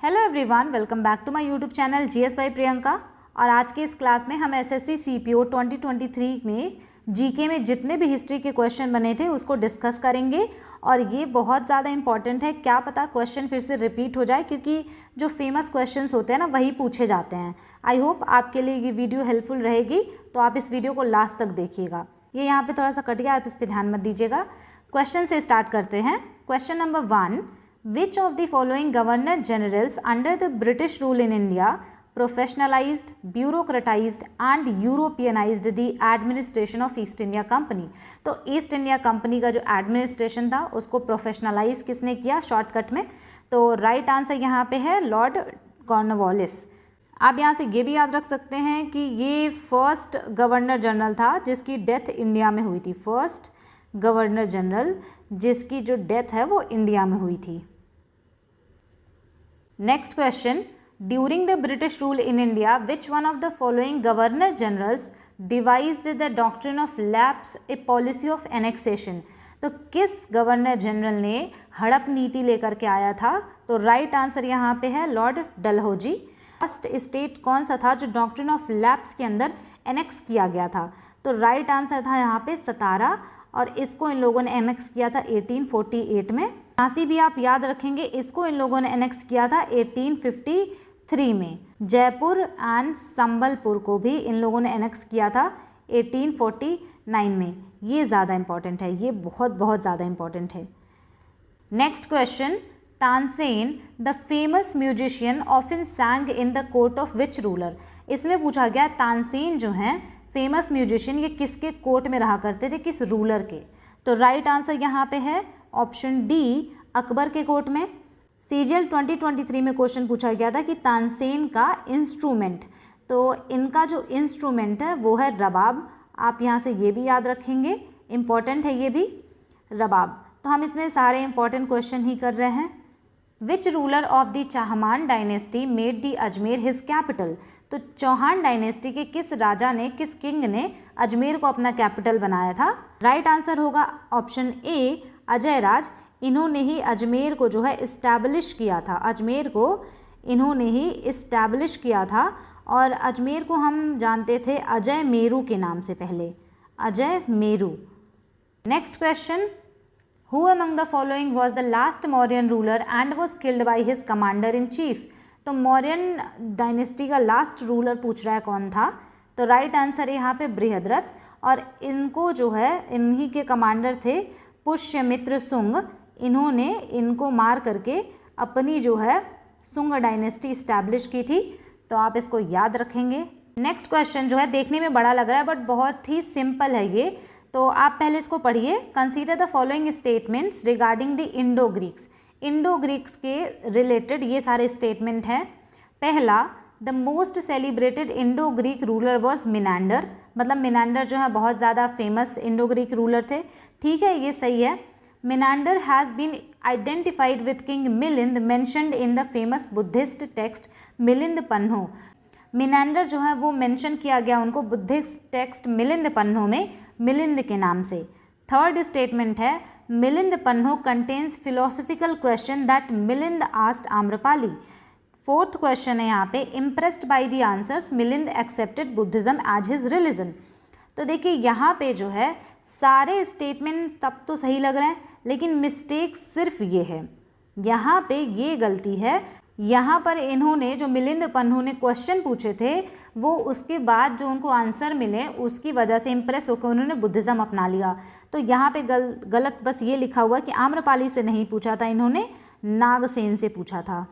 Hello everyone, welcome back to my YouTube channel GS by Priyanka. और आज के इस क्लास में हम एसएससी सीपीओ 2023 में जीके में जितने भी हिस्ट्री के क्वेश्चन बने थे उसको डिस्कस करेंगे। और ये बहुत ज़्यादा इंपॉर्टेंट है, क्या पता क्वेश्चन फिर से रिपीट हो जाए, क्योंकि जो फेमस क्वेश्चंस होते हैं ना वही पूछे जाते हैं। आई होप आपके लिए ये वीडियो हेल्पफुल रहेगी, तो आप इस वीडियो को लास्ट तक देखिएगा। ये यहाँ पर थोड़ा सा कट गया, आप इस पर ध्यान मत दीजिएगा। क्वेश्चन से स्टार्ट करते हैं। Question number 1, Which of the following governor generals under the British rule in India professionalized, bureaucratized and Europeanized the administration of East India Company? तो ईस्ट इंडिया कंपनी का जो एडमिनिस्ट्रेशन था उसको प्रोफेशनलाइज किसने किया शॉर्टकट में? तो राइट आंसर यहाँ पे है लॉर्ड कॉर्नवालिस। आप यहाँ से ये भी याद रख सकते हैं कि ये फर्स्ट गवर्नर जनरल था जिसकी डेथ इंडिया में हुई थी। फर्स्ट गवर्नर जनरल जिसकी जो डेथ है वो इंडिया में हुई थी। Next question, during the British rule in India, which one of the following governor generals devised the doctrine of lapse, a policy of annexation? तो किस गवर्नर जनरल ने हड़प नीति लेकर के आया था? तो राइट आंसर यहाँ पे है लॉर्ड डलहौजी। फर्स्ट स्टेट कौन सा था जो डॉक्ट्रिन ऑफ लैप्स के अंदर एनेक्स किया गया था? तो राइट आंसर था यहाँ पे सतारा, और इसको इन लोगों ने एनेक्स किया था 1848 में। झांसी भी आप याद रखेंगे, इसको इन लोगों ने एनेक्स किया था 1853 में। जयपुर एंड संबलपुर को भी इन लोगों ने एनेक्स किया था 1849 में। ये ज़्यादा इंपॉर्टेंट है, ये बहुत ज़्यादा इंपॉर्टेंट है। Next question, Tansen the famous musician often सैंग in the court of which ruler? इसमें पूछा गया तानसेन जो हैं फेमस म्यूजिशियन, ये किसके कोर्ट में रहा करते थे, किस रूलर के? तो राइट आंसर यहाँ पे है ऑप्शन डी, अकबर के कोर्ट में। सीजीएल 2023 में क्वेश्चन पूछा गया था कि तानसेन का इंस्ट्रूमेंट, तो इनका जो इंस्ट्रूमेंट है वो है रबाब। आप यहाँ से ये भी याद रखेंगे, इम्पॉर्टेंट है ये भी, रबाब। तो हम इसमें सारे इंपॉर्टेंट क्वेश्चन ही कर रहे हैं। Which ruler of the Chahamana dynasty made the Ajmer his capital? तो चौहान डायनेस्टी के किस राजा ने, किस किंग ने अजमेर को अपना कैपिटल बनाया था? राइट आंसर होगा ऑप्शन ए, अजय राज। इन्होंने ही अजमेर को जो है इस्टेब्लिश किया था, अजमेर को इन्होंने ही इस्टेब्लिश किया था। और अजमेर को हम जानते थे अजय मेरू के नाम से पहले, Ajay Meru. Next question, who among the following was the last Mauryan ruler and was killed by his commander in chief? तो मौर्यन डायनेस्टी का लास्ट रूलर पूछ रहा है कौन था? तो राइट आंसर है यहाँ पे बृहद्रथ, और इनको जो है इन्हीं के कमांडर थे पुष्यमित्र सुंग। इन्होंने इनको मार करके अपनी जो है सुंग डायनेस्टी इस्टेब्लिश की थी। तो आप इसको याद रखेंगे। नेक्स्ट क्वेश्चन जो है देखने में बड़ा लग रहा है बट बहुत ही सिंपल है ये, तो आप पहले इसको पढ़िए। Consider the following statements regarding the Indo Greeks. Indo Greeks के रिलेटेड ये सारे स्टेटमेंट हैं। पहला, the most celebrated Indo Greek ruler was Menander, मतलब मिनांडर जो है बहुत ज़्यादा फेमस इंडो ग्रीक रूलर थे। ठीक है, ये सही है। Menander has been identified with king Milind mentioned in the famous Buddhist text Milind Panho. Menander जो है वो मेंशन किया गया उनको बुद्धिस्ट टेक्स्ट मिलिंद पन्हो में मिलिंद के नाम से। थर्ड स्टेटमेंट है, Milind Panho contains philosophical question that Milind asked Amrapali. Fourth question है यहाँ पे, impressed by the answers Milind accepted Buddhism as his religion. तो देखिए यहाँ पे जो है सारे स्टेटमेंट तब तो सही लग रहे हैं, लेकिन मिस्टेक सिर्फ ये है, यहाँ पे ये गलती है। यहाँ पर इन्होंने जो मिलिंद पन्हो ने क्वेश्चन पूछे थे वो उसके बाद जो उनको आंसर मिले उसकी वजह से इम्प्रेस होकर उन्होंने बुद्धिज़्म अपना लिया। तो यहाँ पे गलत बस ये लिखा हुआ कि आम्रपाली से नहीं पूछा था इन्होंने, नागसेन से पूछा था।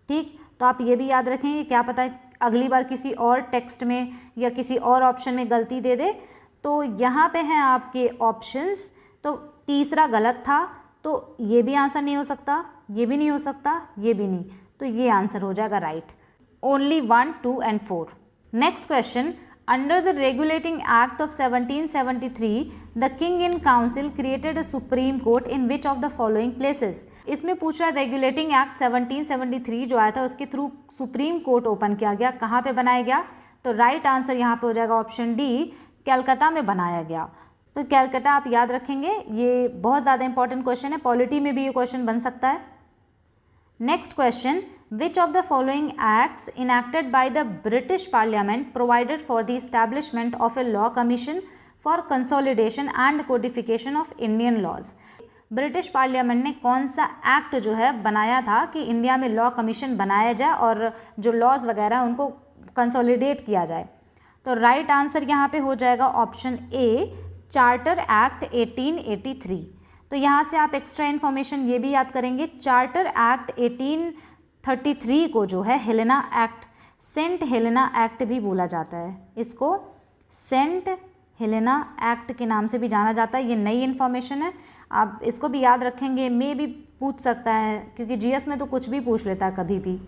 ठीक, तो आप ये भी याद रखें कि क्या पता अगली बार किसी और टेक्स्ट में या किसी और ऑप्शन में गलती दे दे। तो यहाँ पे हैं आपके ऑप्शंस, तो तीसरा गलत था, तो ये भी आंसर नहीं हो सकता, ये भी नहीं हो सकता, ये भी नहीं, तो ये आंसर हो जाएगा right. Only 1, 2 and 4। Next question, under the regulating act of 1773 the king in council created a supreme court in which of the following places? इसमें पूछ रहा है रेगुलेटिंग एक्ट 1773 जो आया था उसके थ्रू सुप्रीम कोर्ट ओपन किया गया, कहाँ पे बनाया गया? तो राइट आंसर यहाँ पे हो जाएगा ऑप्शन डी, कलकत्ता में बनाया गया। तो कलकत्ता आप याद रखेंगे, ये बहुत ज़्यादा इंपॉर्टेंट क्वेश्चन है, पॉलिटी में भी ये क्वेश्चन बन सकता है। Next question, which of the following acts enacted by the British parliament provided for the establishment of a law commission for consolidation and codification of Indian laws. British parliament ने कौन सा act जो है बनाया था कि इंडिया में law commission बनाया जाए और जो लॉज वगैरह उनको कंसोलिडेट किया जाए। तो राइट आंसर यहाँ पे हो जाएगा ऑप्शन ए, चार्टर एक्ट 1883। तो यहाँ से आप एक्स्ट्रा इन्फॉर्मेशन ये भी याद करेंगे, चार्टर एक्ट 1833 को जो है Helena act, saint Helena act भी बोला जाता है। इसको सेंट हेलेना एक्ट के नाम से भी जाना जाता है। ये नई इन्फॉर्मेशन है, आप इसको भी याद रखेंगे, मे भी पूछ सकता है क्योंकि जीएस में तो कुछ भी पूछ लेता है कभी भी।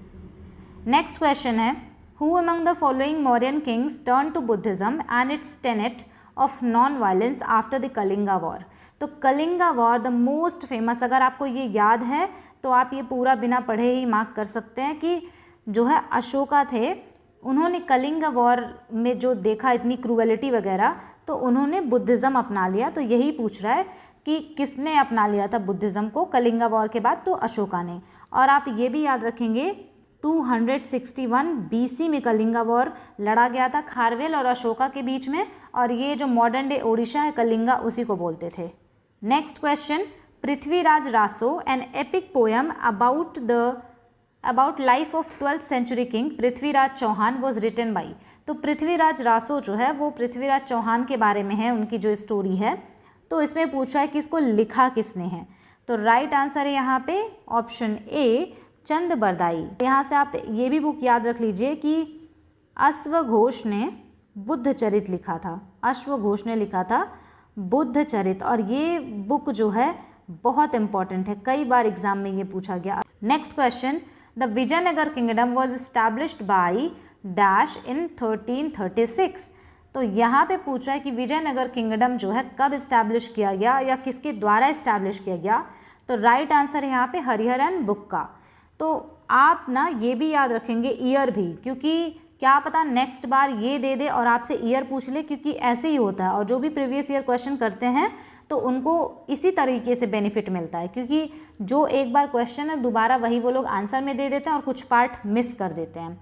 नेक्स्ट क्वेश्चन है, who among the following Mauryan kings turn to Buddhism and its tenet of non violence after the Kalinga war. तो Kalinga war the most famous, अगर आपको ये याद है तो आप ये पूरा बिना पढ़े ही मार्क कर सकते हैं कि जो है अशोका थे, उन्होंने कलिंगा वॉर में जो देखा इतनी क्रूएलिटी वगैरह, तो उन्होंने बुद्धिज़्म अपना लिया। तो यही पूछ रहा है कि किसने अपना लिया था बुद्धिज़्म को कलिंगा वॉर के बाद, तो अशोका ने। और आप ये भी याद रखेंगे 261 BC में कलिंगा वॉर लड़ा गया था खारवेल और अशोका के बीच में, और ये जो मॉडर्न डे ओडिशा है कलिंगा उसी को बोलते थे। Next question, Prithviraj Raso an epic poem about life of 12th century king Prithviraj Chauhan was written by. तो पृथ्वीराज रासो जो है वो पृथ्वीराज चौहान के बारे में है, उनकी जो स्टोरी है। तो इसमें पूछा है कि इसको लिखा किसने है। तो राइट आंसर है यहाँ पे ऑप्शन ए, चंद बरदाई। यहाँ से आप ये भी बुक याद रख लीजिए कि अश्वघोष ने बुद्ध चरित लिखा था, अश्वघोष ने लिखा था बुद्ध चरित, और ये बुक जो है बहुत इंपॉर्टेंट है, कई बार एग्जाम में ये पूछा गया। Next question, the Vijayanagar kingdom was established by dash in 1336। तो यहाँ पे पूछा है कि विजयनगर किंगडम जो है कब इस्टेब्लिश किया गया या किसके द्वारा इस्टेब्लिश किया गया। तो राइट आंसर है यहाँ पे हरिहरन बुक्का। तो आप ना ये भी याद रखेंगे ईयर भी, क्योंकि क्या पता नेक्स्ट बार ये दे दे और आपसे ईयर पूछ ले, क्योंकि ऐसे ही होता है। और जो भी प्रीवियस ईयर क्वेश्चन करते हैं तो उनको इसी तरीके से बेनिफिट मिलता है, क्योंकि जो एक बार क्वेश्चन है दोबारा वही वो लोग आंसर में दे देते हैं और कुछ पार्ट मिस कर देते हैं।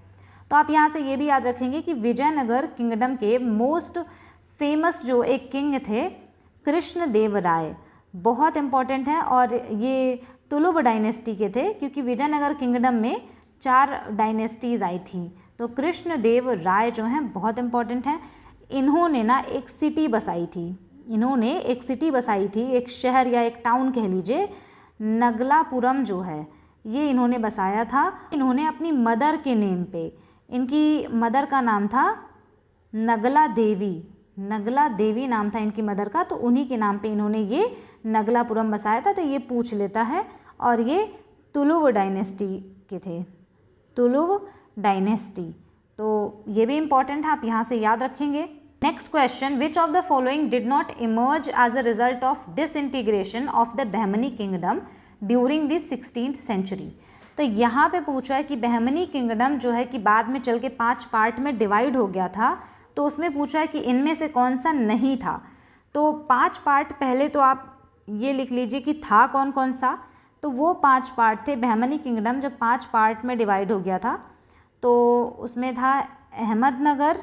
तो आप यहाँ से ये भी याद रखेंगे कि विजयनगर किंगडम के मोस्ट फेमस जो एक किंग थे कृष्णदेव राय, बहुत इम्पॉर्टेंट है। और ये तुलुव डायनेस्टी के थे, क्योंकि विजयनगर किंगडम में 4 डायनेस्टीज़ आई थी। तो कृष्णदेव राय जो हैं बहुत इम्पॉर्टेंट हैं। इन्होंने ना एक सिटी बसाई थी, इन्होंने एक सिटी बसाई थी, एक शहर या एक टाउन कह लीजिए, नगलापुरम जो है ये इन्होंने बसाया था। इन्होंने अपनी मदर के नेम पे, इनकी मदर का नाम था नगला देवी, नगला देवी नाम था इनकी मदर का, तो उन्हीं के नाम पे इन्होंने ये नगलापुरम बसाया था। तो ये पूछ लेता है, और ये तुलुव डायनेस्टी के थे, तुलुव डायनेस्टी। तो ये भी इम्पॉर्टेंट है, आप यहाँ से याद रखेंगे। Next question, which of the following did not emerge as a result of disintegration of the Bahmani kingdom during the 16th century. तो यहाँ पे पूछा है कि बहमनी किंगडम जो है कि बाद में चल के 5 पार्ट में डिवाइड हो गया था, तो उसमें पूछा है कि इनमें से कौन सा नहीं था। तो 5 पार्ट पहले तो आप ये लिख लीजिए कि था कौन कौन सा। तो वो 5 पार्ट थे, बहमनी किंगडम जब 5 पार्ट में डिवाइड हो गया था तो उसमें था अहमदनगर,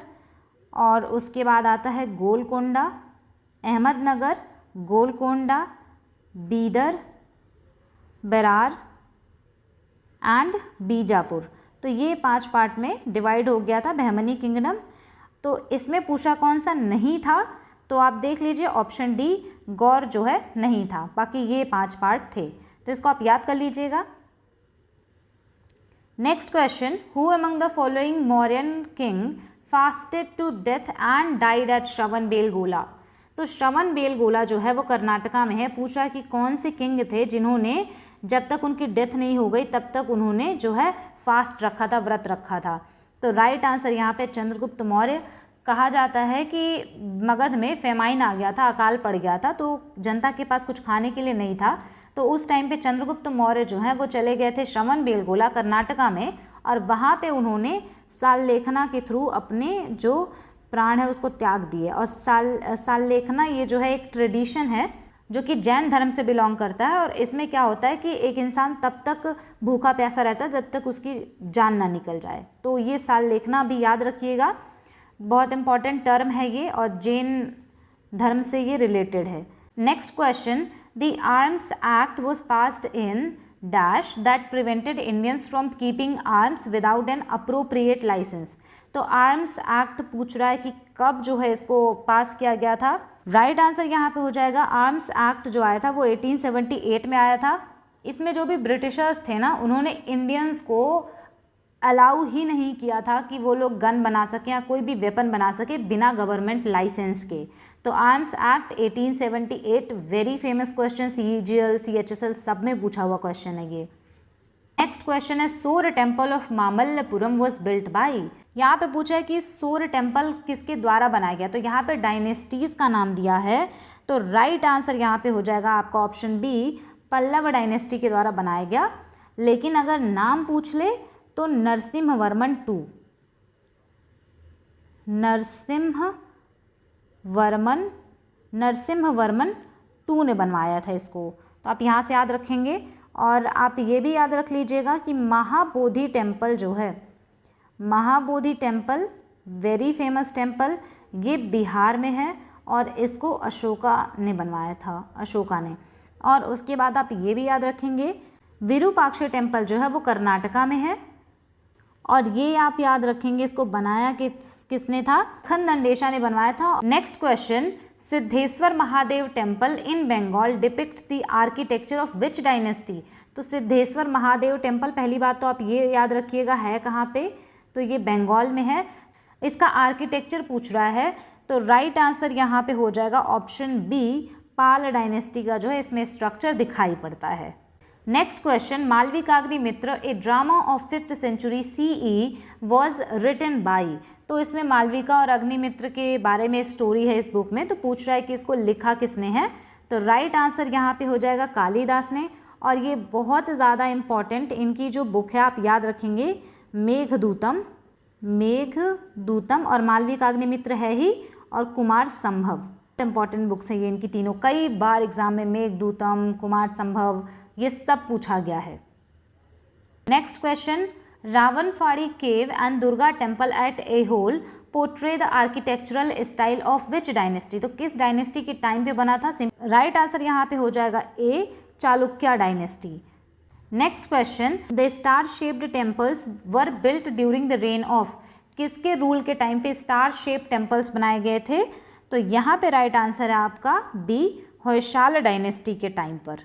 और उसके बाद आता है गोलकोंडा, अहमदनगर, गोलकोंडा, बीदर, बेरार एंड बीजापुर। तो ये 5 पार्ट में डिवाइड हो गया था बहमनी किंगडम। तो इसमें पूछा कौन सा नहीं था, तो आप देख लीजिए ऑप्शन डी, गौर जो है नहीं था, बाकी ये 5 पार्ट थे। तो इसको आप याद कर लीजिएगा। Next question, who among the following Mauryan king fasted to death and died at Shravanabelagola. तो श्रवणबेलगोला जो है वो कर्नाटका में है। पूछा कि कौन से किंग थे जिन्होंने जब तक उनकी डेथ नहीं हो गई तब तक उन्होंने जो है फास्ट रखा था, व्रत रखा था। तो राइट आंसर यहाँ पे चंद्रगुप्त मौर्य। कहा जाता है कि मगध में फेमाइन आ गया था, अकाल पड़ गया था, तो जनता के पास कुछ खाने के लिए नहीं था। तो उस टाइम पे चंद्रगुप्त मौर्य जो है वो चले गए थे श्रवणबेलगोला कर्नाटका में, और वहाँ पे उन्होंने साललेखना के थ्रू अपने जो प्राण है उसको त्याग दिए। और साललेखना ये जो है एक ट्रेडिशन है जो कि जैन धर्म से बिलोंग करता है। और इसमें क्या होता है कि एक इंसान तब तक भूखा प्यासा रहता है जब तक उसकी जान ना निकल जाए। तो ये साल लिखना भी याद रखिएगा, बहुत इंपॉर्टेंट टर्म है ये और जैन धर्म से ये रिलेटेड है। Next question, the arms act was passed in dash that prevented Indians from keeping arms without an appropriate licence. तो आर्म्स एक्ट पूछ रहा है कि कब जो है इसको पास किया गया था। राइट आंसर यहाँ पे हो जाएगा आर्म्स एक्ट जो आया था वो 1878 में आया था। इसमें जो भी ब्रिटिशर्स थे ना, उन्होंने इंडियंस को अलाउ ही नहीं किया था कि वो लोग गन बना सकें या कोई भी वेपन बना सके बिना गवर्नमेंट लाइसेंस के। तो arms act 1878 very famous question, CGL CHSL सब में पूछा हुआ क्वेश्चन है ये। नेक्स्ट क्वेश्चन है सोर temple of Mamallapuram was built by. यहाँ पे पूछा है कि सोर टेम्पल किसके द्वारा बनाया गया। तो यहाँ पे डायनेस्टीज का नाम दिया है। तो राइट आंसर यहाँ पे हो जाएगा आपका ऑप्शन बी, पल्लव डायनेस्टी के द्वारा बनाया गया। लेकिन अगर नाम पूछ ले तो नरसिम्हवर्मन टू ने बनवाया था इसको। तो आप यहाँ से याद रखेंगे। और आप ये भी याद रख लीजिएगा कि महाबोधि टेम्पल जो है, Mahabodhi temple very famous temple, ये बिहार में है और इसको अशोका ने बनवाया था, अशोका ने। और उसके बाद आप ये भी याद रखेंगे विरूपाक्ष टेम्पल जो है वो कर्नाटका में है। और ये आप याद रखेंगे इसको बनाया किसने था, खनदंडेशा ने बनवाया था। Next question, Siddheshwar Mahadev temple in Bengal depicts the architecture of which dynasty. तो सिद्धेश्वर महादेव टेम्पल, पहली बात तो आप ये याद रखिएगा है कहाँ पे, तो ये बंगाल में है। इसका आर्किटेक्चर पूछ रहा है। तो राइट आंसर यहाँ पे हो जाएगा ऑप्शन बी, पाल डायनेस्टी का जो है इसमें स्ट्रक्चर दिखाई पड़ता है। Next question, Malavikagnimitra a drama of 5th century CE was written by. तो इसमें मालविका और अग्निमित्र के बारे में स्टोरी है इस बुक में। तो पूछ रहा है कि इसको लिखा किसने है। तो राइट आंसर यहाँ पे हो जाएगा कालिदास ने। और ये बहुत ज़्यादा इम्पॉर्टेंट इनकी जो बुक है आप याद रखेंगे, मेघदूतम और मालविकाग्निमित्र है ही, और कुमार संभव। इंपॉर्टेंट बुक्स हैं ये इनकी तीनों, कई बार एग्जाम में मेघदूतम, कुमार संभव ये सब पूछा गया है। Next question, Ravanphadi cave and Durga temple at Aihole portray the architectural style of which dynasty. तो किस डायनेस्टी के टाइम पे बना था। राइट आंसर यहाँ पे हो जाएगा A, Chalukya dynasty. Next question, the star shaped temples were built during the reign of. किसके रूल के टाइम पे स्टार शेप्ड टेम्पल्स बनाए गए थे। तो यहाँ पे राइट आंसर है आपका बी, होयसाल डायनेस्टी के टाइम पर।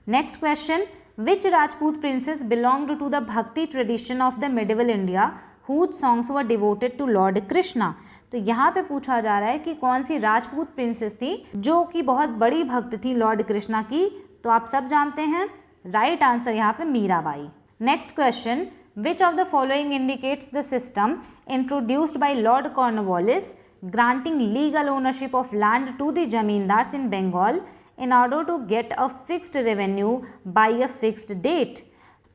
Next question, which Rajput princess belonged to the bhakti tradition of the medieval India whose songs were devoted to lord Krishna. तो यहाँ पे पूछा जा रहा है कि कौन सी राजपूत प्रिंसेस थी जो कि बहुत बड़ी भक्त थी लॉर्ड कृष्णा की। तो आप सब जानते हैं, राइट आंसर यहाँ पे Mirabai. Next question, which of the following indicates the system introduced by lord Cornwallis granting legal ownership of land to the zamindars in Bengal in order to get a fixed revenue by a fixed date।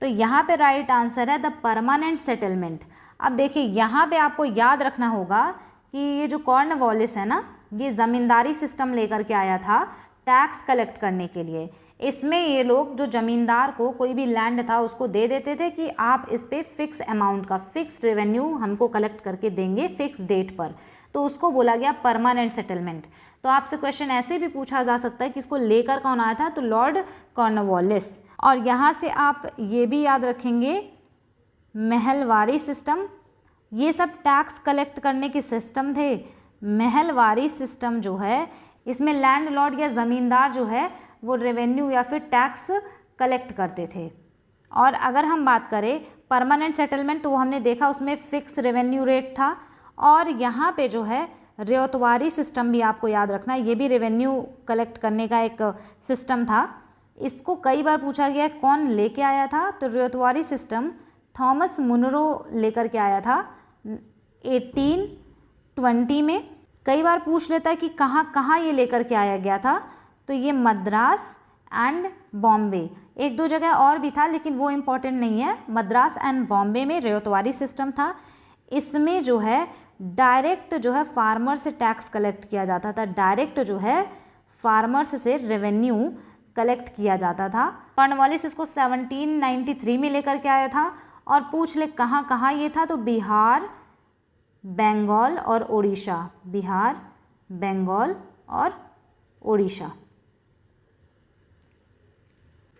तो यहाँ पे right answer है the permanent settlement. अब देखिए यहाँ पे आपको याद रखना होगा कि ये जो कॉर्नवालिस है ना, ये ज़मींदारी सिस्टम लेकर के आया था टैक्स कलेक्ट करने के लिए। इसमें ये लोग जो ज़मींदार को कोई भी लैंड था उसको दे देते थे कि आप इस पर फिक्स अमाउंट का फिक्स रेवेन्यू हमको कलेक्ट करके देंगे फिक्स डेट पर। तो उसको बोला गया परमानेंट सेटलमेंट। तो आपसे क्वेश्चन ऐसे भी पूछा जा सकता है कि इसको लेकर कौन आया था, तो लॉर्ड कॉर्नवालिस। और यहाँ से आप ये भी याद रखेंगे महलवारी सिस्टम, ये सब टैक्स कलेक्ट करने के सिस्टम थे। महलवारी सिस्टम जो है इसमें लैंड लॉर्ड या ज़मींदार जो है वो रेवेन्यू या फिर टैक्स कलेक्ट करते थे। और अगर हम बात करें परमानेंट सेटलमेंट, तो वो हमने देखा उसमें फिक्स रेवेन्यू रेट था। और यहाँ पे जो है रेतवारी सिस्टम भी आपको याद रखना है, ये भी रेवेन्यू कलेक्ट करने का एक सिस्टम था। इसको कई बार पूछा गया कौन लेके आया था। तो रेतवारी सिस्टम थॉमस मुनरो लेकर के आया था 1820 में। कई बार पूछ लेता है कि कहाँ कहाँ ये लेकर के आया गया था। तो ये मद्रास एंड बॉम्बे, एक दो जगह और भी था लेकिन वो इम्पोर्टेंट नहीं है। मद्रास एंड बॉम्बे में रेतवारी सिस्टम था। इसमें जो है डायरेक्ट जो है फार्मर से टैक्स कलेक्ट किया जाता था। डायरेक्ट जो है फार्मर्स से रेवेन्यू कलेक्ट किया जाता था। कॉर्नवालिस इसको 1793 में लेकर के आया था। और पूछ ले कहाँ कहाँ ये था, तो बिहार, बंगाल और उड़ीसा। बिहार, बंगाल और Orissa.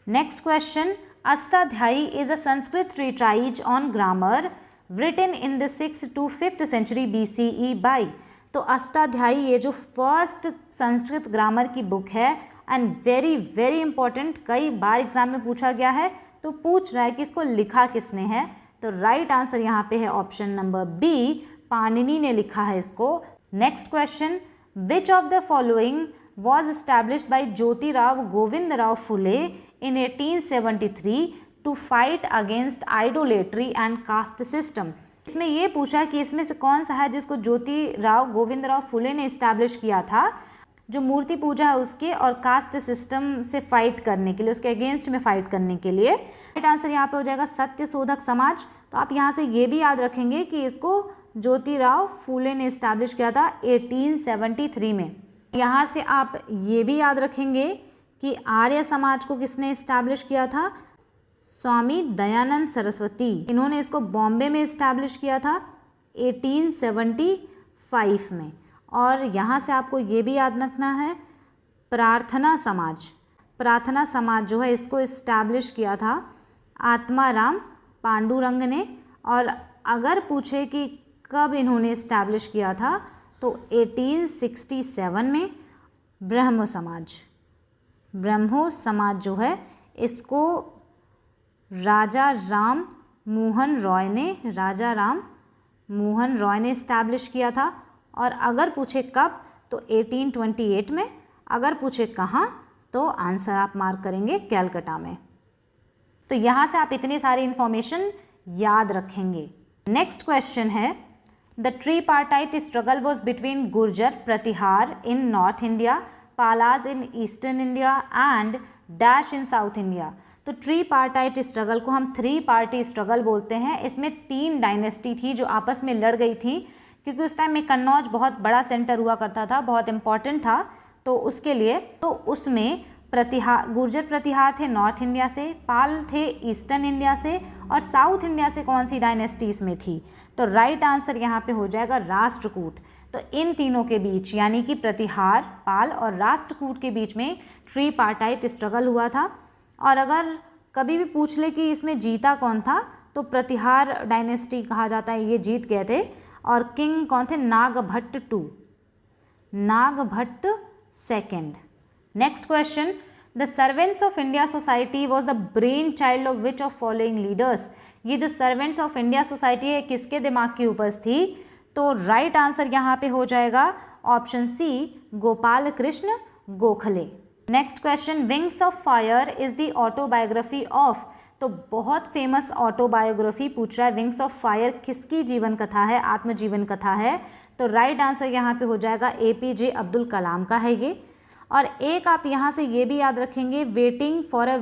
Next question, Ashtadhyayi is a Sanskrit treatise on grammar written in the 6th to 5th century BCE by। तो अष्टाध्यायी ये जो फर्स्ट संस्कृत ग्रामर की बुक है एंड वेरी वेरी इंपॉर्टेंट, कई बार एग्जाम में पूछा गया है, तो पूछ रहा है कि इसको लिखा किसने है। तो राइट आंसर यहाँ पे है ऑप्शन नंबर बी, पाणिनि ने लिखा है इसको। Next question, which of the following was established by Jyotirao Govindarao Phule in 1873 to fight against idolatry and caste system। इसमें ये पूछा कि इसमें से कौन सा है जिसको ज्योतिराव गोविंदराव फुले ने इस्टेब्लिश किया था, जो मूर्ति पूजा है उसके और कास्ट सिस्टम से फाइट करने के लिए, उसके अगेंस्ट में फाइट करने के लिए। राइट आंसर यहाँ पे हो जाएगा सत्य शोधक समाज। तो आप यहाँ से ये भी याद रखेंगे कि इसको ज्योतिराव फुले ने इस्टेब्लिश किया था 1873 में। यहाँ से आप ये भी याद रखेंगे कि आर्य समाज को किसने इस्टेब्लिश किया था, स्वामी दयानंद सरस्वती। इन्होंने इसको बॉम्बे में इस्टेब्लिश किया था 1875 में। और यहाँ से आपको ये भी याद रखना है, प्रार्थना समाज, प्रार्थना समाज जो है इसको इस्टेब्लिश किया था आत्माराम पांडुरंग ने। और अगर पूछे कि कब इन्होंने इस्टेब्लिश किया था, तो 1867 में। ब्रह्मो समाज, ब्रह्मो समाज जो है इसको राजा राम मोहन रॉय ने इस्टेब्लिश किया था। और अगर पूछे कब, तो 1828 में। अगर पूछे कहाँ, तो आंसर आप मार्क करेंगे कैलकाटा में। तो यहाँ से आप इतनी सारी इंफॉर्मेशन याद रखेंगे। नेक्स्ट क्वेश्चन है, The tripartite struggle was between Gurjar Pratihar in North India, Palas in Eastern India and Dash in South India। तो tripartite struggle को हम 3 party struggle बोलते हैं। इसमें 3 डायनेस्टी थी जो आपस में लड़ गई थी, क्योंकि उस टाइम में कन्नौज बहुत बड़ा सेंटर हुआ करता था, बहुत इंपॉर्टेंट था। तो उसके लिए तो उसमें गुर्जर प्रतिहार थे नॉर्थ इंडिया से, पाल थे ईस्टर्न इंडिया से, और साउथ इंडिया से कौन सी डायनेस्टी इसमें थी, तो राइट आंसर यहाँ पे हो जाएगा राष्ट्रकूट। तो इन तीनों के बीच यानी कि प्रतिहार, पाल और राष्ट्रकूट के बीच में ट्रीपार्टाइट स्ट्रगल हुआ था। और अगर कभी भी पूछ ले कि इसमें जीता कौन था, तो प्रतिहार डायनेस्टी कहा जाता है, ये जीत गए थे। और किंग कौन थे, Nagabhata II, Nagabhata II। Next question, the servants of India society was the brain child of which of following leaders. ये जो सर्वेंट्स ऑफ इंडिया सोसाइटी है किसके दिमाग की उपज थी, तो राइट आंसर यहाँ पे हो जाएगा option C, Gopal Krishna Gokhale. Next question, wings of fire is the autobiography of. तो बहुत फेमस ऑटोबायोग्राफी पूछ रहा है, विंग्स ऑफ फायर किसकी जीवन कथा है, आत्मजीवन कथा है। तो राइट आंसर यहाँ पे हो जाएगा APJ अब्दुल कलाम का है ये। और एक आप यहाँ से ये भी याद रखेंगे, वेटिंग फॉर अ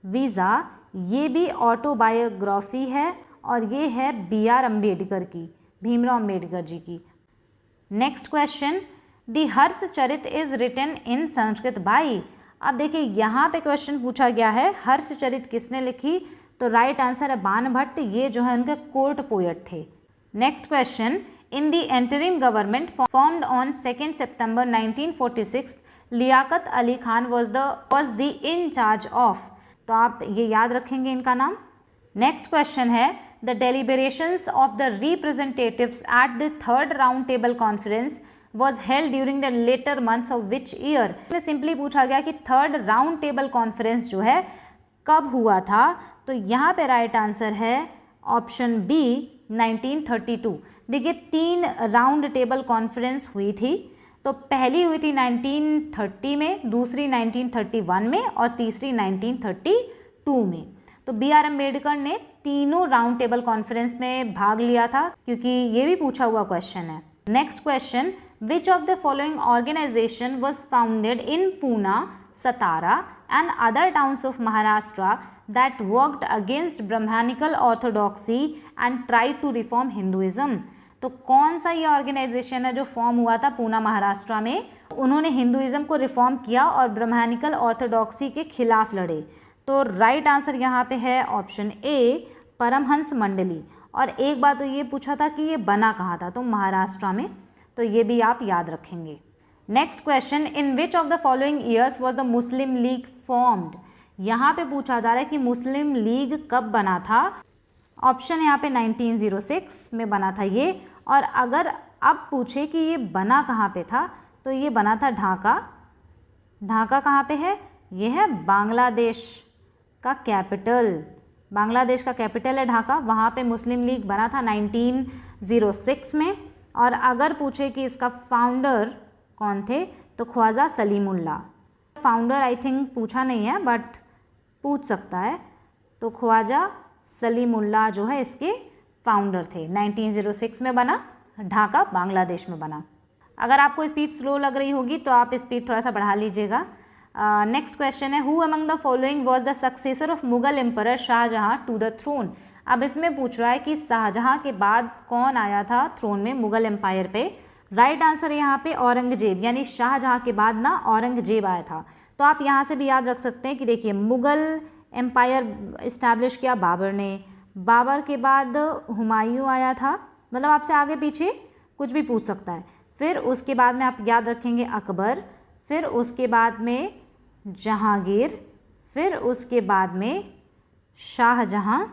वीज़ा, ये भी ऑटोबायोग्राफी है और ये है BR अम्बेडकर की, भीमराव अम्बेडकर जी की। Next question, the Harshacharita is written in Sanskrit by. अब देखिए यहाँ पे क्वेश्चन पूछा गया है हर्षचरित किसने लिखी, तो राइट आंसर है बाणभट्ट, ये जो है उनके कोर्ट पोएट थे। Next question, in the interim government formed on 2nd September 1946, Liaquat Ali Khan was the in charge of। तो आप ये याद रखेंगे इनका नाम। नेक्स्ट क्वेश्चन है, the deliberations of the representatives at the 3rd round table conference was held during the later months of which year। इसमें simply पूछा गया कि 3rd राउंड टेबल कॉन्फ्रेंस जो है कब हुआ था, तो यहाँ पे राइट आंसर है ऑप्शन बी, 1932। देखिए 3 राउंड टेबल कॉन्फ्रेंस हुई थी, तो पहली हुई थी 1930 में, दूसरी 1931 में और तीसरी 1932 में। तो BR अम्बेडकर ने तीनों राउंड टेबल कॉन्फ्रेंस में भाग लिया था, क्योंकि ये भी पूछा हुआ क्वेश्चन है। Next question, which of the following organization was founded in Poona, Satara and other towns of Maharashtra that worked against Brahmanical orthodoxy and tried to reform Hinduism। तो कौन सा ये ऑर्गेनाइजेशन है जो फॉर्म हुआ था पूना महाराष्ट्र में? उन्होंने हिंदुइज्म को रिफॉर्म किया और ब्राह्मणिकल ऑर्थोडॉक्सी के खिलाफ लड़े। तो राइट आंसर यहाँ पे है ऑप्शन ए, परमहंस मंडली। और एक बार तो ये पूछा था कि ये बना कहाँ था, तो महाराष्ट्र में, तो ये भी आप याद रखेंगे। Next question, in which of the following years was the Muslim league formed? यहाँ पे पूछा जा रहा है कि मुस्लिम लीग कब बना था। ऑप्शन यहाँ पे 1906 में बना था ये। और अगर अब पूछे कि ये बना कहाँ पे था, तो ये बना था ढाका। ढाका कहाँ पे है? ये है बांग्लादेश का कैपिटल। बांग्लादेश का कैपिटल है ढाका, वहाँ पे मुस्लिम लीग बना था 1906 में। और अगर पूछे कि इसका फाउंडर कौन थे, तो Khwaja Salimullah. Founder I think पूछा नहीं है, बट पूछ सकता है। तो ख्वाजा सलीमुल्लाह जो है इसके फाउंडर थे। 1906 में बना, ढाका बांग्लादेश में बना। अगर आपको स्पीड स्लो लग रही होगी तो आप स्पीड थोड़ा सा बढ़ा लीजिएगा। नेक्स्ट क्वेश्चन है, who among the following was the successor of Mughal emperor Shahjahan to the throne? अब इसमें पूछ रहा है कि शाहजहां के बाद कौन आया था थ्रोन में मुगल एम्पायर पे। राइट आंसर यहाँ पे औरंगजेब, यानी शाहजहां के बाद ना औरंगजेब आया था। तो आप यहाँ से भी याद रख सकते हैं कि देखिए मुगल एम्पायर इस्टेब्लिश किया बाबर ने, बाबर के बाद हुमायूं आया था, मतलब आपसे आगे पीछे कुछ भी पूछ सकता है। फिर उसके बाद में आप याद रखेंगे अकबर, फिर उसके बाद में जहांगीर, फिर उसके बाद में शाहजहां,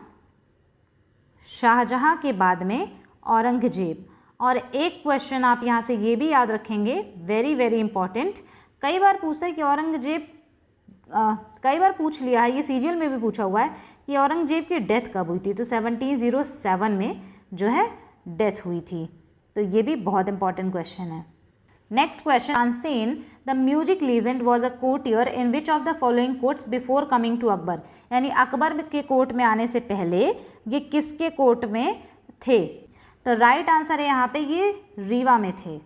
शाहजहां के बाद में औरंगजेब। और एक क्वेश्चन आप यहाँ से ये भी याद रखेंगे, वेरी वेरी इंपॉर्टेंट, कई बार पूछा है कि औरंगजेब, कई बार पूछ लिया है, ये सीजीएल में भी पूछा हुआ है कि औरंगजेब की डेथ कब हुई थी। तो 1707 में जो है डेथ हुई थी। तो ये भी बहुत इंपॉर्टेंट क्वेश्चन है। Next question, Tansen the music legend was a courtier in which of the following courts before coming to Akbar? यानी अकबर के कोर्ट में आने से पहले ये किसके कोर्ट में थे? तो राइट आंसर है यहाँ पे ये रीवा में थे।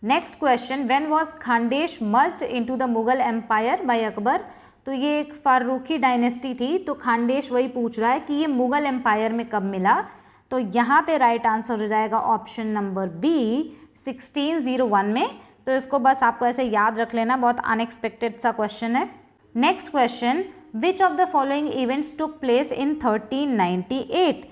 Next question, when was Khandesh merged into the Mughal empire by Akbar? तो ये एक फारूकी डायनेस्टी थी, तो खानदेश वही पूछ रहा है कि ये मुगल एम्पायर में कब मिला। तो यहाँ पे राइट आंसर हो जाएगा ऑप्शन नंबर बी, 1601 में। तो इसको बस आपको ऐसे याद रख लेना, बहुत अनएक्सपेक्टेड सा क्वेश्चन है। Next question, which of the following events took place in 1398?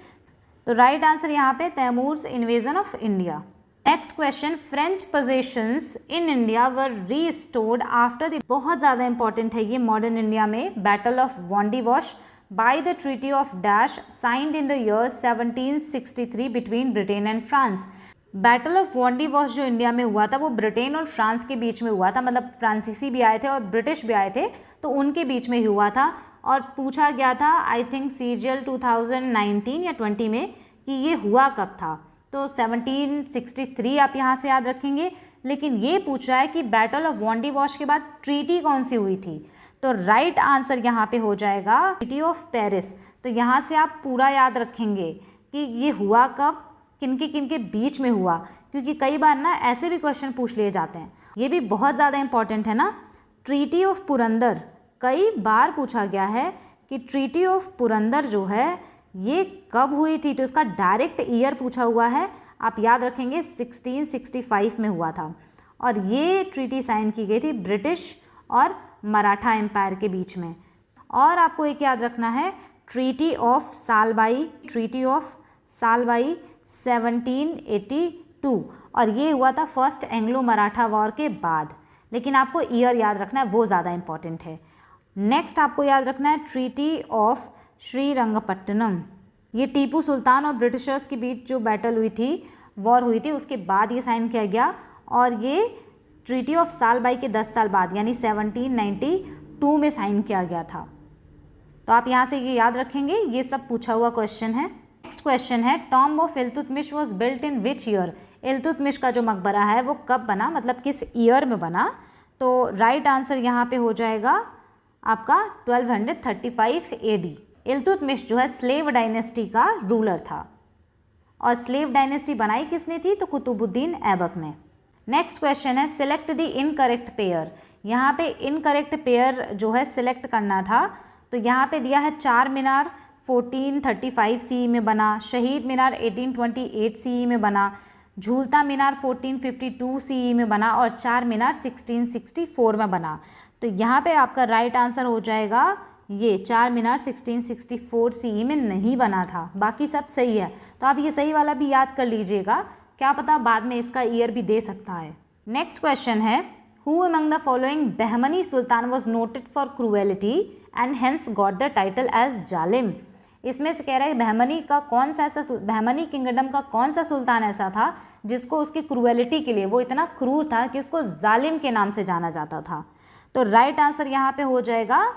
तो राइट आंसर यहाँ पे Timur's invasion of India. Next question, French possessions in India were restored after the, बहुत ज़्यादा इंपॉर्टेंट है ये मॉडर्न इंडिया में, battle of Wandiwash by the treaty of dash signed in the year 1763 between Britain and France. Battle of Wandiwash जो India में हुआ था वो ब्रिटेन और फ्रांस के बीच में हुआ था, मतलब फ्रांसीसी भी आए थे और ब्रिटिश भी आए थे, तो उनके बीच में ही हुआ था। और पूछा गया था आई थिंक सीजीएल 2019 या 20 में कि ये हुआ कब था। तो 1763 आप यहाँ से याद रखेंगे। लेकिन ये पूछ रहा है कि बैटल ऑफ वॉन्डीवॉश के बाद ट्रीटी कौन सी हुई थी? तो राइट आंसर यहाँ पे हो जाएगा ट्रीटी ऑफ पेरिस। तो यहाँ से आप पूरा याद रखेंगे कि ये हुआ कब, किनके बीच में हुआ, क्योंकि कई बार ना ऐसे भी क्वेश्चन पूछ लिए जाते हैं। ये भी बहुत ज़्यादा इंपॉर्टेंट है ना। ट्रीटी ऑफ पुरंदर कई बार पूछा गया है कि ट्रीटी ऑफ पुरंदर जो है ये कब हुई थी, तो इसका डायरेक्ट ईयर पूछा हुआ है। आप याद रखेंगे 1665 में हुआ था। और ये ट्रीटी साइन की गई थी ब्रिटिश और मराठा एम्पायर के बीच में। और आपको एक याद रखना है treaty of Salbai, treaty of Salbai 1782, और ये हुआ था फर्स्ट एंग्लो मराठा वॉर के बाद। लेकिन आपको ईयर याद रखना है, वो ज़्यादा इंपॉर्टेंट है। नेक्स्ट आपको याद रखना है ट्रीटी ऑफ श्रीरंगपट्टनम। ये टीपू सुल्तान और ब्रिटिशर्स के बीच जो बैटल हुई थी, वॉर हुई थी, उसके बाद ये साइन किया गया। और ये ट्रीटी ऑफ सालबाई के 10 साल बाद यानी 1792 में साइन किया गया था। तो आप यहाँ से ये याद रखेंगे, ये सब पूछा हुआ क्वेश्चन है। नेक्स्ट क्वेश्चन है, tomb of Iltutmish was built in which year? Iltutmish का जो मकबरा है वो कब बना, मतलब किस ईयर में बना? तो राइट आंसर यहाँ पे हो जाएगा आपका 1235 AD। इल्तुतमिश जो है स्लेव डायनेस्टी का रूलर था। और स्लेव डायनेस्टी बनाई किसने थी? तो कुतुबुद्दीन ऐबक ने। नेक्स्ट क्वेश्चन है, सिलेक्ट द इनकरेक्ट पेयर। यहाँ पे इनकरेक्ट पेयर जो है सिलेक्ट करना था। तो यहाँ पे दिया है चार मीनार, 1435 CE में बना, शहीद मीनार 1828 CE में बना, झूलता मीनार 1452 CE में बना और चार मीनार 1664 में बना। तो यहाँ पे आपका राइट आंसर हो जाएगा ये चार मीनार 1664 CE में नहीं बना था, बाकी सब सही है। तो आप ये सही वाला भी याद कर लीजिएगा, क्या पता बाद में इसका ईयर भी दे सकता है। नेक्स्ट क्वेश्चन है, who among the following Bahmani sultan was noted for cruelty and hence got the title as Zalim. इसमें से कह रहा है बहमनी किंगडम का कौन सा सुल्तान ऐसा था जिसको उसकी क्रूएलिटी के लिए, वो इतना क्रूर था कि उसको जालिम के नाम से जाना जाता था। तो राइट आंसर यहाँ पे हो जाएगा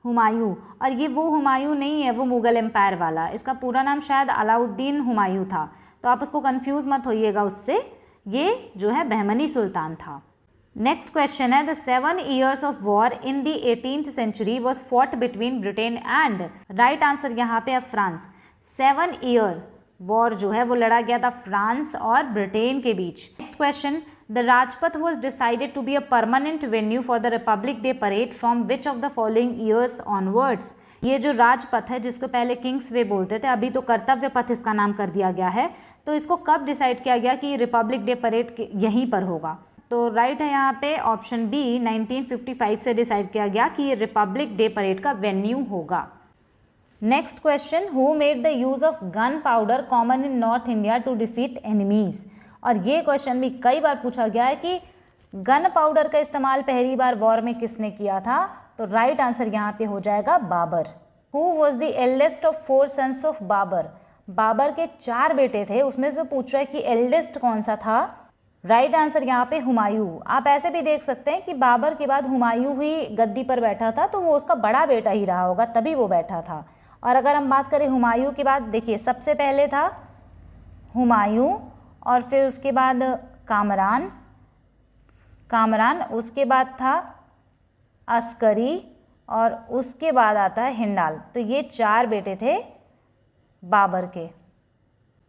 हुमायूं। और ये वो हुमायूं नहीं है, वो मुगल एम्पायर वाला, इसका पूरा नाम शायद अलाउद्दीन हुमायूं था, तो आप उसको कंफ्यूज मत होइएगा उससे, ये जो है बहमनी सुल्तान था। नेक्स्ट क्वेश्चन है, the 7 years of war in the 18th century was fought between Britain and, right answer यहाँ पे है फ्रांस। 7 year वॉर जो है वो लड़ा गया था फ्रांस और ब्रिटेन के बीच। Next question, the Rajpath was decided to be a permanent venue for the Republic day parade from which of the following years onwards. ये जो राजपथ है जिसको पहले किंग्स वे बोलते थे, अभी तो कर्तव्य पथ इसका नाम कर दिया गया है, तो इसको कब डिसाइड किया गया कि रिपब्लिक डे परेड यहीं पर होगा। तो राइट है यहाँ पे ऑप्शन बी, 1955 से डिसाइड किया गया कि ये रिपब्लिक डे परेड का वेन्यू होगा। Next question, who made the use of gun powder common in north India to defeat enemies. और ये क्वेश्चन भी कई बार पूछा गया है कि गन पाउडर का इस्तेमाल पहली बार वॉर में किसने किया था। तो राइट आंसर यहाँ पे हो जाएगा Babur. Who was the eldest of 4 sons of Babur. Babur के 4 बेटे थे, उसमें से पूछ रहा है कि एल्डेस्ट कौन सा था। राइट आंसर यहाँ पे हुमायूं। आप ऐसे भी देख सकते हैं कि बाबर के बाद हुमायूं ही गद्दी पर बैठा था, तो वो उसका बड़ा बेटा ही रहा होगा, तभी वो बैठा था। और अगर हम बात करें हुमायूं के बाद, देखिए सबसे पहले था हुमायूं और फिर उसके बाद कामरान, उसके बाद था अस्करी और उसके बाद आता है हिंडाल। तो ये 4 बेटे थे बाबर के।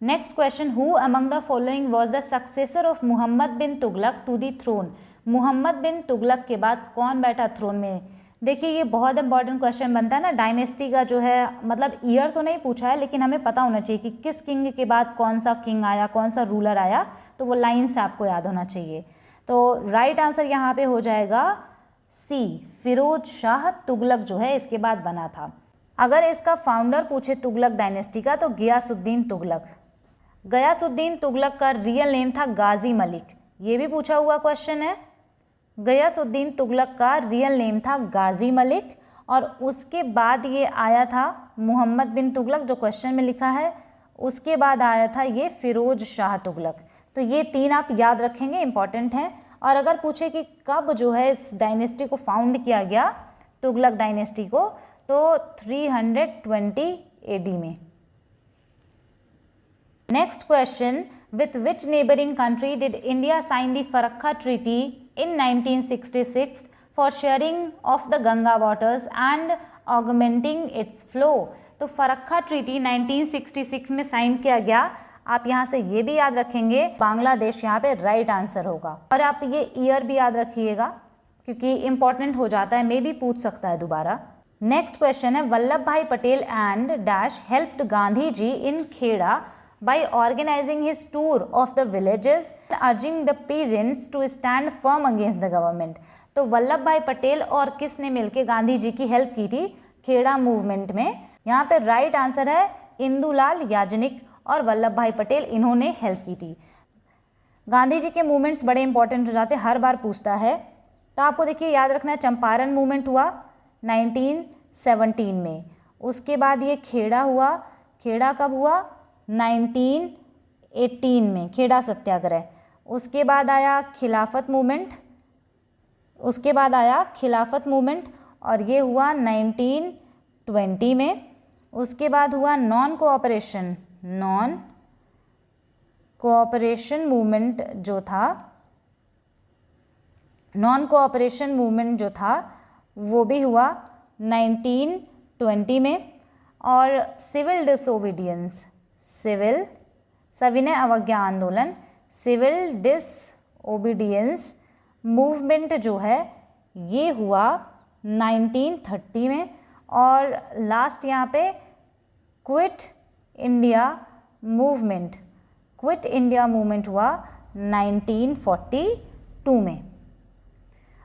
Next question, who among the following was the successor of Muhammad bin Tughlaq to the throne. Muhammad bin Tughlaq के बाद कौन बैठा थ्रोन में। देखिए ये बहुत इंपॉर्टेंट क्वेश्चन बनता है ना, डायनेस्टी का जो है, मतलब ईयर तो नहीं पूछा है लेकिन हमें पता होना चाहिए कि किस किंग के बाद कौन सा किंग आया, कौन सा रूलर आया, तो वो लाइन से आपको याद होना चाहिए। तो राइट आंसर यहाँ पे हो जाएगा सी, फिरोज शाह तुगलक जो है इसके बाद बना था। अगर इसका फाउंडर पूछे तुगलक डायनेस्टी का तो गयासुद्दीन तुगलक। गयासुद्दीन तुगलक का रियल नेम था गाजी मलिक, ये भी पूछा हुआ क्वेश्चन है। गयासुद्दीन तुगलक का रियल नेम था गाजी मलिक और उसके बाद ये आया था मुहम्मद बिन तुगलक जो क्वेश्चन में लिखा है, उसके बाद आया था ये फिरोज शाह तुगलक। तो ये 3 आप याद रखेंगे, इंपॉर्टेंट हैं। और अगर पूछे कि कब जो है इस डायनेस्टी को फाउंड किया गया, तुगलक डायनेस्टी को, तो 320 AD में। Next question, with which neighbouring country did India sign the Farakka treaty in 1966 for sharing of the Ganga waters and augmenting its flow। तो फरक्का ट्रीटी 1966 में साइन किया गया। आप यहाँ से ये भी याद रखेंगे, बांग्लादेश यहाँ पे राइट आंसर होगा। और आप ये ईयर भी याद रखिएगा क्योंकि इंपॉर्टेंट हो जाता है, मे भी पूछ सकता है दोबारा। नेक्स्ट क्वेश्चन है, Vallabh Bhai Patel and dash helped Gandhi ji in Kheda by organizing his tour of the villages and urging the peasants to stand firm against the government। तो वल्लभ भाई पटेल और किसने मिलके गांधी जी की हेल्प की थी खेड़ा मूवमेंट में। यहाँ पे राइट आंसर है इंदुलाल याजनिक और वल्लभ भाई पटेल, इन्होंने हेल्प की थी। गांधी जी के मूवमेंट्स बड़े इंपॉर्टेंट हो जाते हैं, हर बार पूछता है। तो आपको देखिए याद रखना है, चंपारण मूवमेंट हुआ 1917 में, उसके बाद ये खेड़ा हुआ। खेड़ा कब हुआ? 1918 में, खेड़ा सत्याग्रह। उसके बाद आया खिलाफत मूवमेंट, और ये हुआ 1920 में। उसके बाद हुआ नॉन कोऑपरेशन मूवमेंट जो था वो भी हुआ 1920 में। और सविनय अवज्ञा आंदोलन, सिविल डिसओबीडियंस मूवमेंट जो है ये हुआ 1930 में। और लास्ट यहाँ पे quit India movement, quit India movement हुआ 1942 में।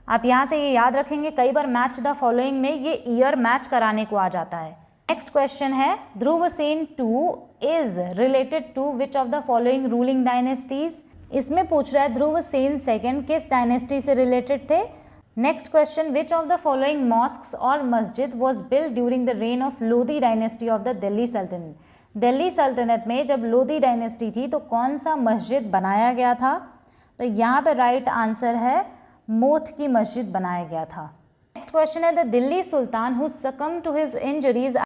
आप यहाँ से ये याद रखेंगे, कई बार मैच द फॉलोइंग में ये ईयर मैच कराने को आ जाता है। नेक्स्ट क्वेश्चन है Dhruvasena II is related to which of the following ruling dynasties. इसमें पूछ रहा है ध्रुवसेन II किस डायनेस्टी से रिलेटेड थे। Next question which of the following mosques और मस्जिद was build during the reign of Lodi dynasty of the Delhi सल्तनत। दिल्ली सल्तनत में जब लोधी डायनेस्टी थी तो कौन सा मस्जिद बनाया गया था। तो यहाँ पे राइट आंसर है मोथ की मस्जिद बनाया गया था। नेक्स्ट क्वेश्चन है the Delhi sultan who succumb to his injuries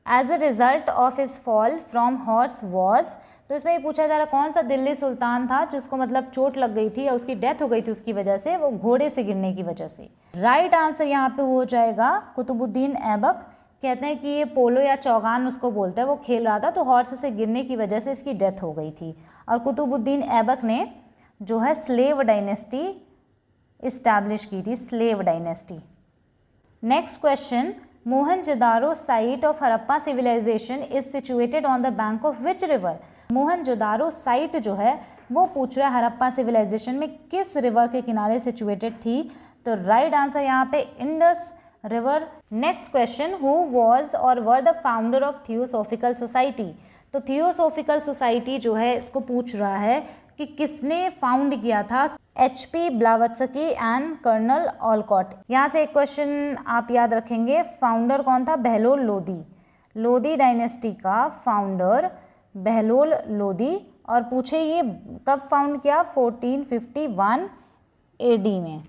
as a result of his fall from horse was. तो इसमें ये पूछा जा रहा कौन सा दिल्ली सुल्तान था जिसको मतलब चोट लग गई थी या उसकी डेथ हो गई थी उसकी वजह से, वो घोड़े से गिरने की वजह से। राइट आंसर यहाँ पे हो जाएगा कुतुबुद्दीन ऐबक। कहते हैं कि ये पोलो या चौगान उसको बोलते हैं, वो खेल रहा था तो हॉर्स से गिरने की वजह से इसकी डेथ हो गई थी। और कुतुबुद्दीन ऐबक ने जो है स्लेव डायनेस्टी इस्टेब्लिश की थी, slave dynasty. Next question Mohenjodaro site of Harappa civilisation is situated on the bank of which river. Mohenjodaro site जो है वो पूछ रहा है हड़प्पा सिविलाइजेशन में किस रिवर के किनारे सिचुएटेड थी। तो राइट आंसर यहाँ पे Indus river. Next question who was और were the founder of Theosophical Society. तो थियोसॉफिकल सोसाइटी जो है इसको पूछ रहा है कि किसने फाउंड किया था। HP Blavatsky and colonel Olcott. यहाँ से एक क्वेश्चन आप याद रखेंगे, फाउंडर कौन था, बहलोल लोदी। लोदी डायनेस्टी का फाउंडर बहलोल लोदी। और पूछे ये कब फाउंड किया, 1451 AD में।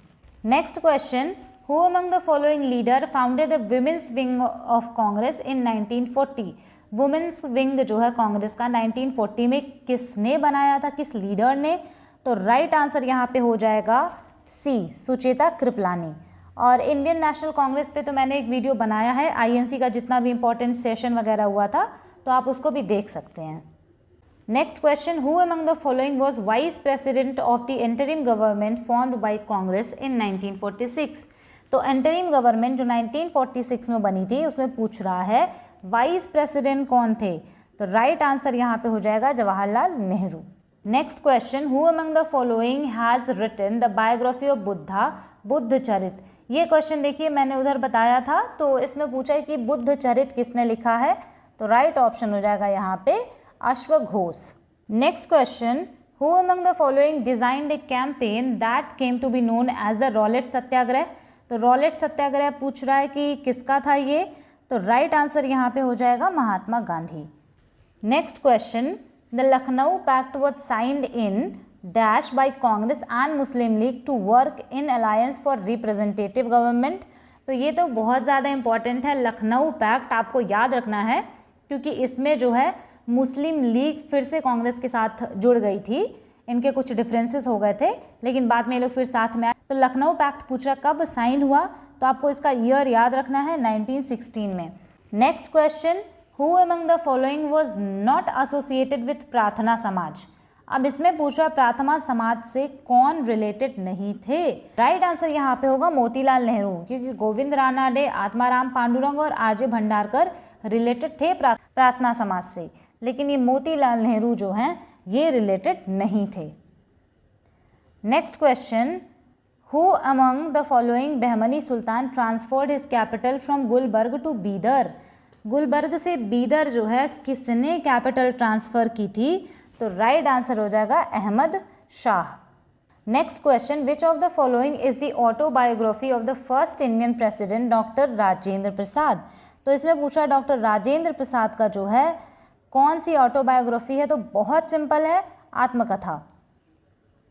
Next question who among the following leader founded the women's wing of Congress in 1940। Women's wing जो है कांग्रेस का 1940 में किसने बनाया था, किस लीडर ने। तो राइट आंसर यहाँ पे हो जाएगा सी, सुचेता कृपलानी। और इंडियन नेशनल कांग्रेस पे तो मैंने एक वीडियो बनाया है, INC का जितना भी इंपॉर्टेंट सेशन वगैरह हुआ था तो आप उसको भी देख सकते हैं। Next question who among the following was vice president of the interim government formed by Congress in 1946। तो इंटरिम गवर्नमेंट जो 1946 में बनी थी उसमें पूछ रहा है वाइस प्रेसिडेंट कौन थे। तो राइट आंसर यहाँ पे हो जाएगा Jawaharlal Nehru. Next question who among the following has written the biography of Buddha, Buddha Charit. ये क्वेश्चन देखिए मैंने उधर बताया था, तो इसमें पूछा है कि बुद्ध चरित किसने लिखा है। तो राइट ऑप्शन हो जाएगा यहाँ पे अश्वघोष। Next question who among the following designed a campaign that came to be known as the Rowlatt Satyagraha. तो रॉलेट सत्याग्रह पूछ रहा है कि किसका था ये। तो राइट आंसर यहाँ पे हो जाएगा Mahatma Gandhi. Next question the Lucknow pact was signed in dash by Congress and Muslim League to work in alliance for representative government। तो ये तो बहुत ज़्यादा इंपॉर्टेंट है, लखनऊ पैक्ट आपको याद रखना है क्योंकि इसमें जो है मुस्लिम लीग फिर से कांग्रेस के साथ जुड़ गई थी। इनके कुछ डिफरेंसेस हो गए थे लेकिन बाद में ये लोग फिर साथ में आए। तो लखनऊ पैक्ट पूछ रहा कब साइन हुआ, तो आपको इसका ईयर याद रखना है 1916 में। Next question who among the following was not associated with प्रार्थना समाज। अब इसमें पूछ रहा प्रार्थना समाज से कौन रिलेटेड नहीं थे। राइट आंसर यहाँ पे होगा मोतीलाल नेहरू, क्योंकि गोविंद रानाडे, आत्माराम पांडुरंग और RJ भंडारकर रिलेटेड थे प्रार्थना समाज से, लेकिन ये मोतीलाल नेहरू जो हैं ये रिलेटेड नहीं थे। Next question who among the following Bahmani sultan transferred his capital from Gulbarga to Bidar. Gulbarga से बीदर जो है किसने कैपिटल ट्रांसफ़र की थी। तो राइट आंसर हो जाएगा Ahmad Shah. Next question which of the following is the autobiography of the first Indian president doctor Rajendra Prasad. तो इसमें पूछा डॉक्टर राजेंद्र प्रसाद का जो है कौन सी ऑटोबायोग्राफी है। तो बहुत सिंपल है, आत्मकथा।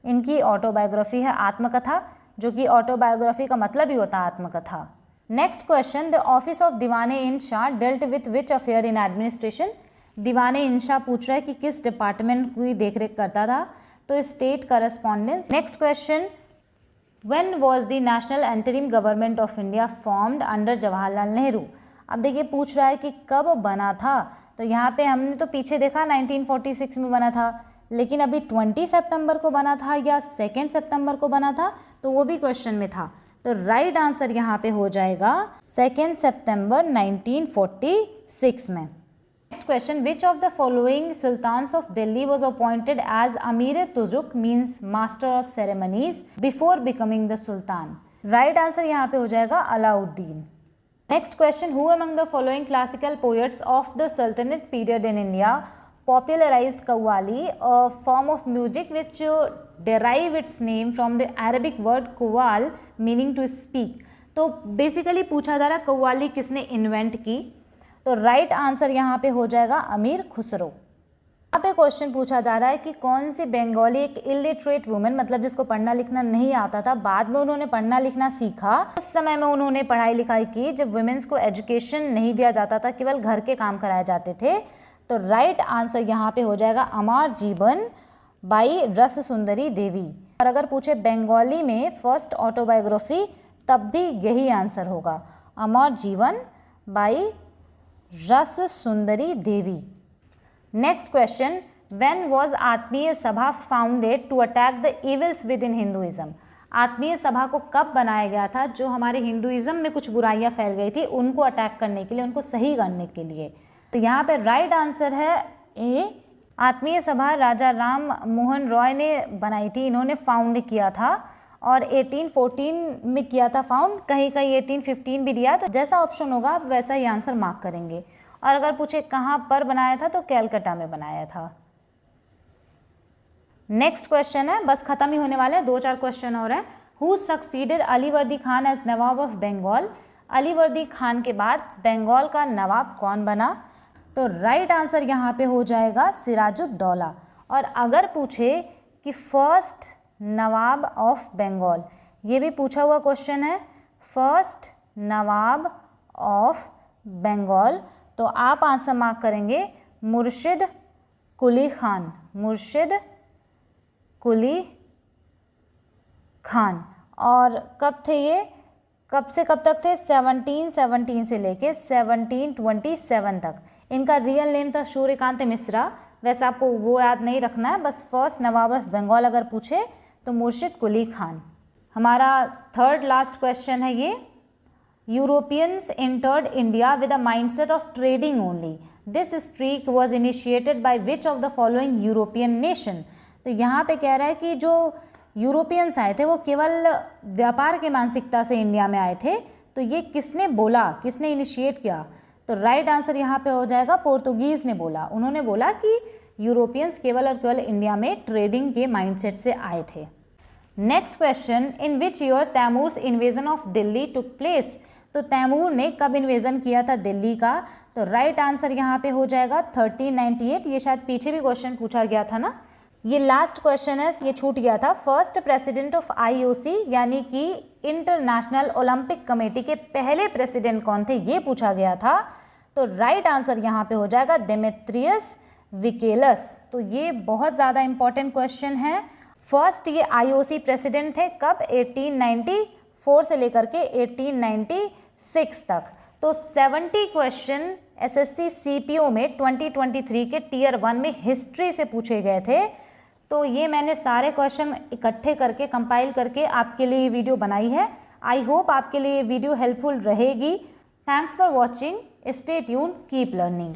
इनकी ऑटोबायोग्राफी है आत्मकथा, जो कि ऑटोबायोग्राफी का मतलब ही होता है आत्मकथा। Next question the office of Diwane Insha dealt with which affair in administration. Diwane Insha पूछ रहा है कि किस डिपार्टमेंट की देखरेख करता था। तो state correspondence. Next question when was the national interim government of India formed under Jawaharlal Nehru. अब देखिए पूछ रहा है कि कब बना था। तो यहाँ पे हमने तो पीछे देखा 1946 में बना था, लेकिन अभी 20 सितंबर को बना था या 2 सितंबर को बना था, तो वो भी क्वेश्चन में था। तो राइट आंसर यहाँ पे हो जाएगा 2 सितंबर 1946 में। Next question, which of the following sultans of Delhi was appointed as Amir-e-Tuzuq means master of ceremonies before becoming the sultan? Right answer यहाँ पे हो जाएगा Alauddin. Next question, who among the following classical poets of the Sultanate period in India popularized Qawwali, a form of music which derive its name from the Arabic word qawwal meaning to speak? तो basically पूछा जा रहा है कव्वाली किसने invent की, तो right answer यहाँ पे हो जाएगा अमीर खुसरो. यहाँ पे क्वेश्चन पूछा जा रहा है कि कौन सी बंगाली एक इलिटरेट वुमेन, मतलब जिसको पढ़ना लिखना नहीं आता था, बाद में उन्होंने पढ़ना लिखना सीखा, उस समय में उन्होंने पढ़ाई लिखाई की जब वुमेन्स को एजुकेशन नहीं दिया जाता था, केवल घर के काम कराए जाते थे. तो राइट आंसर यहाँ पे हो जाएगा अमर जीवन बाई रस सुंदरी देवी. और अगर पूछे बंगाली में फर्स्ट ऑटोबायोग्राफी, तब भी यही आंसर होगा, अमर जीवन by Ras Sundari Devi. Next question, when was Atmiya Sabha founded to attack the evils within Hinduism? Atmiya Sabha को कब बनाया गया था जो हमारे हिंदुइज्म में कुछ बुराइयां फैल गई थी उनको अटैक करने के लिए, उनको सही करने के लिए? तो यहाँ पे राइट आंसर है ए. आत्मीय सभा राजा राम मोहन रॉय ने बनाई थी, इन्होंने फाउंड किया था और 1814 में किया था फाउंड, कहीं कहीं 1815 भी दिया, तो जैसा ऑप्शन होगा आप वैसा ही आंसर मार्क करेंगे. और अगर पूछे कहाँ पर बनाया था तो कैलकाटा में बनाया था. नेक्स्ट क्वेश्चन है, बस खत्म ही होने वाले हैं, 2-4 क्वेश्चन और है. Who succeeded Alivardi Khan as nawab of Bengal? Alivardi Khan के बाद बंगाल का नवाब कौन बना? तो राइट आंसर यहाँ पे हो जाएगा सिराजुद्दौला. और अगर पूछे कि फर्स्ट नवाब ऑफ बंगाल, ये भी पूछा हुआ क्वेश्चन है, फर्स्ट नवाब ऑफ बंगाल, तो आप आंसर मार्क करेंगे मुर्शिद कुली खान. मुर्शिद कुली खान. और कब थे ये, कब से कब तक थे? 1717 से लेके 1727 तक. इनका रियल नेम था सूर्यकांत मिश्रा, वैसे आपको वो याद नहीं रखना है, बस फर्स्ट नवाब ऑफ बंगाल अगर पूछे तो मुर्शिद कुली खान. हमारा थर्ड लास्ट क्वेश्चन है ये, Europeans entered India with a mindset of trading only. This streak was initiated by which of the following European nation? तो यहाँ पे कह रहा है कि जो यूरोपियंस आए थे वो केवल व्यापार के मानसिकता से इंडिया में आए थे, तो ये किसने बोला, किसने इनिशिएट किया? तो राइट आंसर यहाँ पे हो जाएगा पोर्तुगीज़ ने बोला. उन्होंने बोला कि यूरोपियंस केवल और केवल इंडिया में ट्रेडिंग के माइंडसेट से आए थे. Next question, in which year Timur's invasion of Delhi took place? तो तैमूर ने कब इन्वेजन किया था दिल्ली का? तो राइट आंसर यहाँ पे हो जाएगा 1398. ये शायद पीछे भी क्वेश्चन पूछा गया था ना, ये लास्ट क्वेश्चन है, ये छूट गया था. फर्स्ट प्रेसिडेंट ऑफ IOC यानी कि इंटरनेशनल ओलंपिक कमेटी के पहले प्रेसिडेंट कौन थे, ये पूछा गया था. तो राइट आंसर यहाँ पे हो जाएगा डेमेट्रियस विकेलस. तो ये बहुत ज़्यादा इंपॉर्टेंट क्वेश्चन है. फर्स्ट ये IOC प्रेसिडेंट थे कब? 1894 से लेकर के 1896 तक. तो 70 क्वेश्चन SSC CPO में 2023 के Tier 1 में हिस्ट्री से पूछे गए थे. तो ये मैंने सारे क्वेश्चन इकट्ठे करके कंपाइल करके आपके लिए ये वीडियो बनाई है. आई होप आपके लिए ये वीडियो हेल्पफुल रहेगी. Thanks for watching. Stay tuned, keep learning.